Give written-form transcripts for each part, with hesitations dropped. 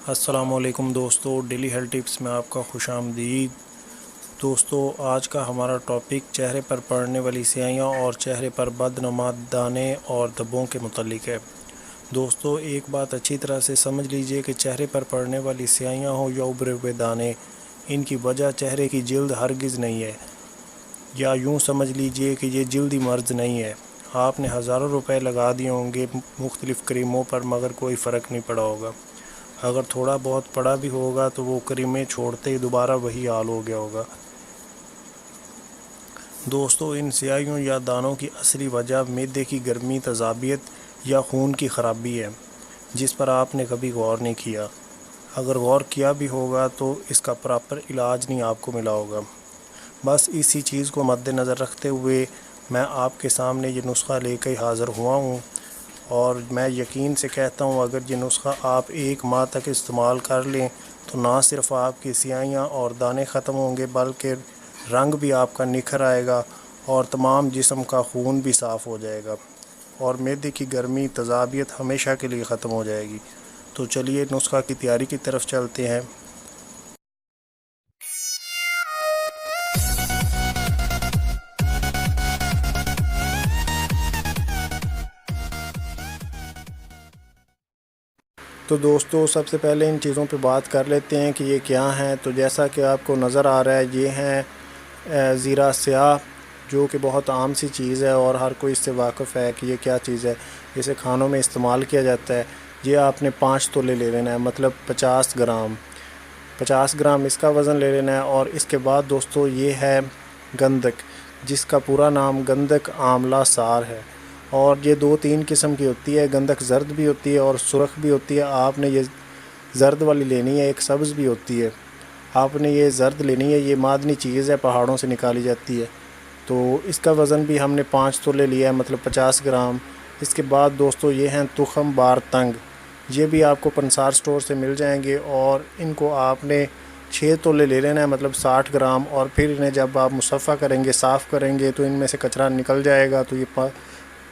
السلام علیکم دوستو، ڈیلی ہیلتھ ٹپس میں آپ کا خوش آمدید۔ دوستو، آج کا ہمارا ٹاپک چہرے پر پڑنے والی سیاہیاں اور چہرے پر بدنما دانے اور دھبوں کے متعلق ہے۔ دوستو، ایک بات اچھی طرح سے سمجھ لیجئے کہ چہرے پر پڑنے والی سیاہیاں ہوں یا ابھرے ہوئے دانے، ان کی وجہ چہرے کی جلد ہرگز نہیں ہے، یا یوں سمجھ لیجئے کہ یہ جلدی مرض نہیں ہے۔ آپ نے ہزاروں روپے لگا دیے ہوں گے مختلف کریموں پر، مگر کوئی فرق نہیں پڑا ہوگا۔ اگر تھوڑا بہت پڑا بھی ہوگا تو وہ کریمیں چھوڑتے ہی دوبارہ وہی حال ہو گیا ہوگا۔ دوستو، ان سیاہیوں یا دانوں کی اصلی وجہ معدے کی گرمی، تیزابیت یا خون کی خرابی ہے، جس پر آپ نے کبھی غور نہیں کیا۔ اگر غور کیا بھی ہوگا تو اس کا پراپر علاج نہیں آپ کو ملا ہوگا۔ بس اسی چیز کو مد نظر رکھتے ہوئے میں آپ کے سامنے یہ نسخہ لے کے حاضر ہوا ہوں، اور میں یقین سے کہتا ہوں اگر یہ نسخہ آپ 1 ماہ تک استعمال کر لیں تو نہ صرف آپ کی سیاہیاں اور دانے ختم ہوں گے، بلکہ رنگ بھی آپ کا نکھر آئے گا اور تمام جسم کا خون بھی صاف ہو جائے گا، اور معدے کی گرمی، تیزابیت ہمیشہ کے لیے ختم ہو جائے گی۔ تو چلیے نسخہ کی تیاری کی طرف چلتے ہیں۔ تو دوستو، سب سے پہلے ان چیزوں پہ بات کر لیتے ہیں کہ یہ کیا ہیں۔ تو جیسا کہ آپ کو نظر آ رہا ہے، یہ ہیں زیرہ سیاہ، جو کہ بہت عام سی چیز ہے اور ہر کوئی اس سے واقف ہے کہ یہ کیا چیز ہے۔ اسے کھانوں میں استعمال کیا جاتا ہے۔ یہ آپ نے 5 تولے لے لینا ہے، مطلب 50 گرام۔ 50 گرام اس کا وزن لے لینا ہے۔ اور اس کے بعد دوستو یہ ہے گندک، جس کا پورا نام گندک آملہ سار ہے، اور یہ 2-3 قسم کی ہوتی ہے۔ گندک زرد بھی ہوتی ہے اور سرخ بھی ہوتی ہے۔ آپ نے یہ زرد والی لینی ہے۔ ایک سبز بھی ہوتی ہے، آپ نے یہ زرد لینی ہے۔ یہ معدنی چیز ہے، پہاڑوں سے نکالی جاتی ہے۔ تو اس کا وزن بھی ہم نے 5 تولے لیا ہے، مطلب 50 گرام۔ اس کے بعد دوستو یہ ہیں تخم بار تنگ، یہ بھی آپ کو پنسار سٹور سے مل جائیں گے، اور ان کو آپ نے 6 تولے لے لینا ہے، مطلب 60 گرام۔ اور پھر انہیں جب آپ مصفہ کریں گے، صاف کریں گے، تو ان میں سے کچرا نکل جائے گا، تو یہ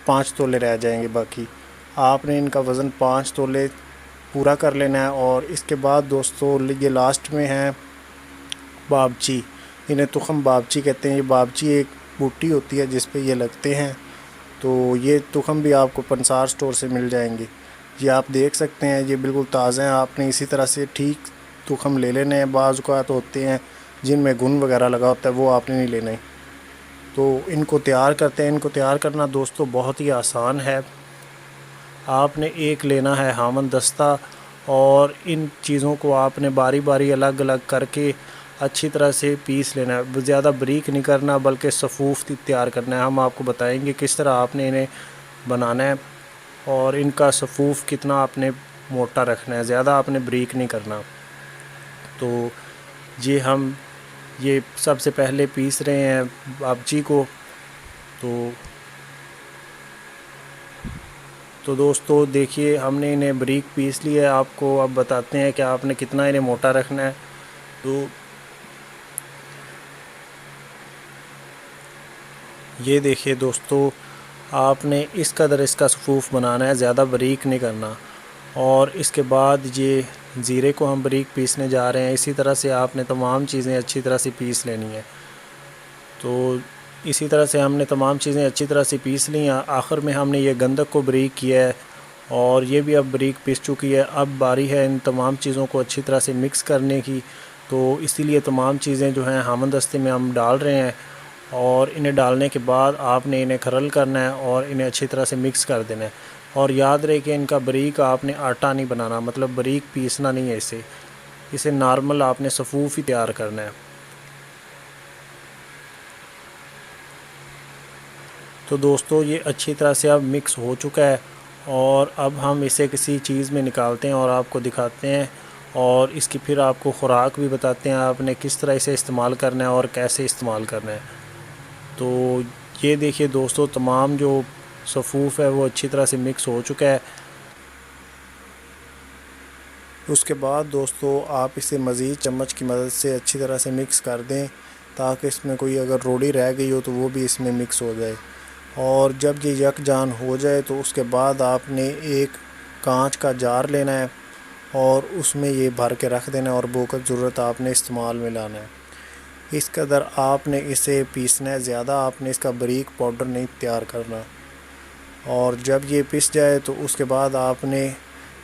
5 تولے رہ جائیں گے باقی۔ آپ نے ان کا وزن 5 تولے پورا کر لینا ہے۔ اور اس کے بعد دوستو یہ لاسٹ میں ہیں بابچی، انہیں تخم بابچی کہتے ہیں۔ یہ بابچی ایک بوٹی ہوتی ہے جس پہ یہ لگتے ہیں، تو یہ تخم بھی آپ کو پنسار سٹور سے مل جائیں گے۔ یہ آپ دیکھ سکتے ہیں، یہ بالکل تازہ ہیں۔ آپ نے اسی طرح سے ٹھیک تخم لے لینے ہیں۔ بعض اوقات ہوتے ہیں جن میں گھن وغیرہ لگا ہوتا ہے، وہ آپ نے نہیں لینے۔ تو ان کو تیار کرتے ہیں۔ ان کو تیار کرنا دوستو بہت ہی آسان ہے۔ آپ نے ایک لینا ہے ہامن دستہ، اور ان چیزوں کو آپ نے باری باری الگ الگ کر کے اچھی طرح سے پیس لینا ہے۔ زیادہ بریک نہیں کرنا، بلکہ صفوف تیار کرنا ہے۔ ہم آپ کو بتائیں گے کس طرح آپ نے انہیں بنانا ہے، اور ان کا صفوف کتنا آپ نے موٹا رکھنا ہے، زیادہ آپ نے بریک نہیں کرنا۔ تو یہ سب سے پہلے پیس رہے ہیں بابچی کو۔ تو دوستو دیکھیے، ہم نے انہیں بریک پیس لیا ہے۔ آپ کو اب بتاتے ہیں کہ آپ نے کتنا انہیں موٹا رکھنا ہے۔ تو یہ دیکھیے دوستو، آپ نے اس قدر اس کا صفوف بنانا ہے، زیادہ بریک نہیں کرنا۔ اور اس کے بعد یہ زیرے کو ہم بریک پیسنے جا رہے ہیں۔ اسی طرح سے آپ نے تمام چیزیں اچھی طرح سے پیس لینی ہیں۔ تو اسی طرح سے ہم نے تمام چیزیں اچھی طرح سے پیس لی ہیں۔ آخر میں ہم نے یہ گندک کو بریک کیا ہے، اور یہ بھی اب بریک پیس چکی ہے۔ اب باری ہے ان تمام چیزوں کو اچھی طرح سے مکس کرنے کی۔ تو اسی لیے تمام چیزیں جو ہیں ہامن دستے میں ہم ڈال رہے ہیں، اور انہیں ڈالنے کے بعد آپ نے انہیں کھرل کرنا ہے اور انہیں اچھی طرح سے مکس کر دینا ہے۔ اور یاد رہے کہ ان کا بریک آپ نے آٹا نہیں بنانا، مطلب بریک پیسنا نہیں ہے اسے نارمل آپ نے صفوف ہی تیار کرنا ہے۔ تو دوستو یہ اچھی طرح سے اب مکس ہو چکا ہے، اور اب ہم اسے کسی چیز میں نکالتے ہیں اور آپ کو دکھاتے ہیں، اور اس کی پھر آپ کو خوراک بھی بتاتے ہیں آپ نے کس طرح اسے استعمال کرنا ہے اور کیسے استعمال کرنا ہے۔ تو یہ دیکھیے دوستو، تمام جو صفوف ہے وہ اچھی طرح سے مکس ہو چکا ہے۔ اس کے بعد دوستو آپ اسے مزید چمچ کی مدد سے اچھی طرح سے مکس کر دیں، تاکہ اس میں کوئی اگر روڑی رہ گئی ہو تو وہ بھی اس میں مکس ہو جائے۔ اور جب یہ یکجان ہو جائے تو اس کے بعد آپ نے ایک کانچ کا جار لینا ہے، اور اس میں یہ بھر کے رکھ دینا ہے اور بوقت ضرورت آپ نے استعمال میں لانا ہے۔ اس قدر آپ نے اسے پیسنا ہے، زیادہ آپ نے اس کا باریک پاؤڈر نہیں تیار کرنا۔ اور جب یہ پس جائے تو اس کے بعد آپ نے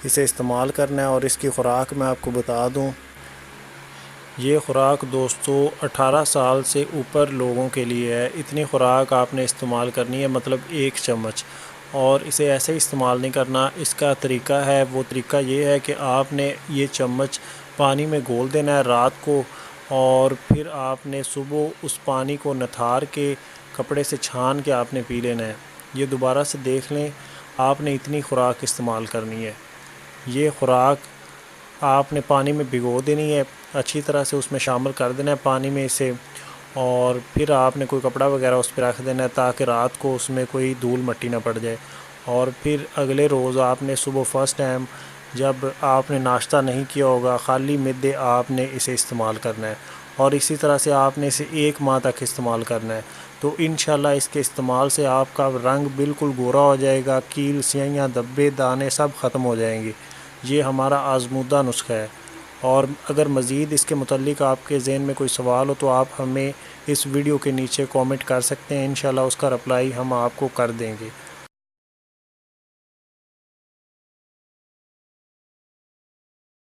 اسے استعمال کرنا ہے۔ اور اس کی خوراک میں آپ کو بتا دوں، یہ خوراک دوستو 18 سال سے اوپر لوگوں کے لیے ہے۔ اتنی خوراک آپ نے استعمال کرنی ہے، مطلب 1 چمچ، اور اسے ایسے استعمال نہیں کرنا۔ اس کا طریقہ ہے، وہ طریقہ یہ ہے کہ آپ نے یہ چمچ پانی میں گھول دینا ہے رات کو، اور پھر آپ نے صبح اس پانی کو نتھار کے کپڑے سے چھان کے آپ نے پی لینا ہے۔ یہ دوبارہ سے دیکھ لیں، آپ نے اتنی خوراک استعمال کرنی ہے۔ یہ خوراک آپ نے پانی میں بھگو دینی ہے، اچھی طرح سے اس میں شامل کر دینا ہے پانی میں اسے، اور پھر آپ نے کوئی کپڑا وغیرہ اس پہ رکھ دینا ہے تاکہ رات کو اس میں کوئی دھول مٹی نہ پڑ جائے۔ اور پھر اگلے روز آپ نے صبح فرسٹ ٹائم جب آپ نے ناشتہ نہیں کیا ہوگا، خالی معدے آپ نے اسے استعمال کرنا ہے، اور اسی طرح سے آپ نے اسے 1 ماہ تک استعمال کرنا ہے۔ تو انشاءاللہ اس کے استعمال سے آپ کا رنگ بالکل گورا ہو جائے گا، کیل، سیاہیاں، دبے، دانے سب ختم ہو جائیں گے۔ یہ ہمارا آزمودہ نسخہ ہے۔ اور اگر مزید اس کے متعلق آپ کے ذہن میں کوئی سوال ہو تو آپ ہمیں اس ویڈیو کے نیچے کامنٹ کر سکتے ہیں، انشاءاللہ اس کا رپلائی ہم آپ کو کر دیں گے۔